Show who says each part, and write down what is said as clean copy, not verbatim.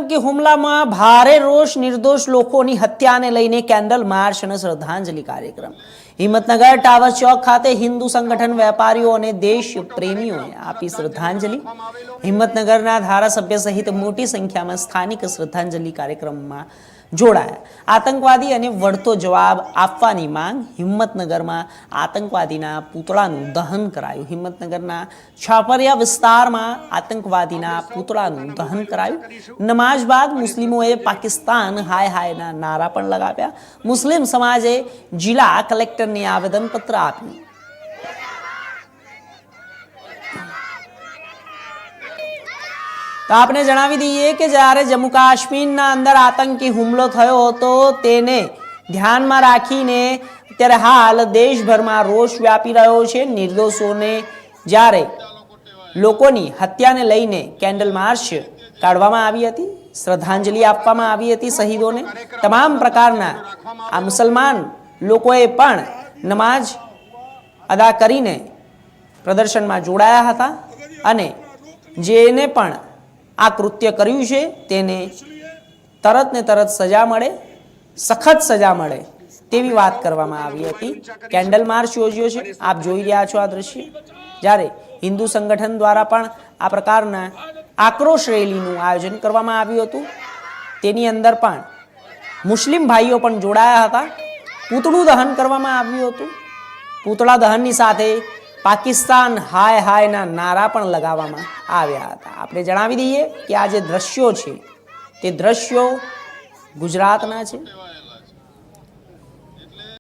Speaker 1: આતંકી હુમલામાં ભારે રોષ, નિર્દોષ લોકોની હત્યાને લઈને કેન્ડલ માર્ચ અને શ્રદ્ધાંજલિ કાર્યક્રમ. હિંમતનગર ટાવર ચોક ખાતે હિન્દુ સંગઠન, વેપારીઓ અને દેશ પ્રેમીઓએ આપી શ્રદ્ધાંજલિ. હિંમતનગરના ધારાસભ્ય સહિત મોટી સંખ્યામાં સ્થાનિક શ્રદ્ધાંજલિ કાર્યક્રમમાં જોડાયા. આતંકવાદી અને વળતો જવાબ આપવાની માંગ. હિંમતનગરમાં આતંકવાદીના પૂતળાનું દહન કરાયું. હિંમતનગરના છાપરિયા વિસ્તારમાં આતંકવાદીના પૂતળાનું દહન કરાયું. નમાઝ બાદ મુસ્લિમોએ પાકિસ્તાન હાય હાયના નારા પણ લગાવ્યા. મુસ્લિમ સમાજે જિલ્લા કલેક્ટરને આવેદનપત્ર આપ્યું. તો આપણે જણાવી દઈએ કે જ્યારે જમ્મુ કાશ્મીરના અંદર આતંકી હુમલો થયો હતો તેને ધ્યાનમાં રાખીને અત્યારે હાલ દેશભરમાં રોષ વ્યાપી રહ્યો છે. નિર્દોષોને જ્યારે લોકોની હત્યાને લઈને કેન્ડલ માર્ચ કાઢવામાં આવી હતી, શ્રદ્ધાંજલિ આપવામાં આવી હતી શહીદોને. તમામ પ્રકારના આ મુસલમાન લોકોએ પણ નમાઝ અદા કરીને પ્રદર્શનમાં જોડાયા હતા અને જેને પણ આ કૃત્ય કર્યું છે તેને તરત ને તરત સજા મળે, સખત સજા મળે તેવી વાત કરવામાં આવી હતી. કેન્ડલ માર્ચ યોજ્યો છે. આપ જોઈ રહ્યા છો આ દ્રશ્ય. જ્યારે હિન્દુ સંગઠન દ્વારા પણ આ પ્રકારના આક્રોશ રેલીનું આયોજન કરવામાં આવ્યું હતું. તેની અંદર પણ મુસ્લિમ ભાઈઓ પણ જોડાયા હતા. પૂતળું દહન કરવામાં આવ્યું હતું. પૂતળા દહનની સાથે પાકિસ્તાન હાય હાયના નારા પણ લગાવવામાં આવ્યા હતા. આપણે જણાવી દઈએ કે આ જે દ્રશ્યો છે તે દ્રશ્યો ગુજરાતના છે.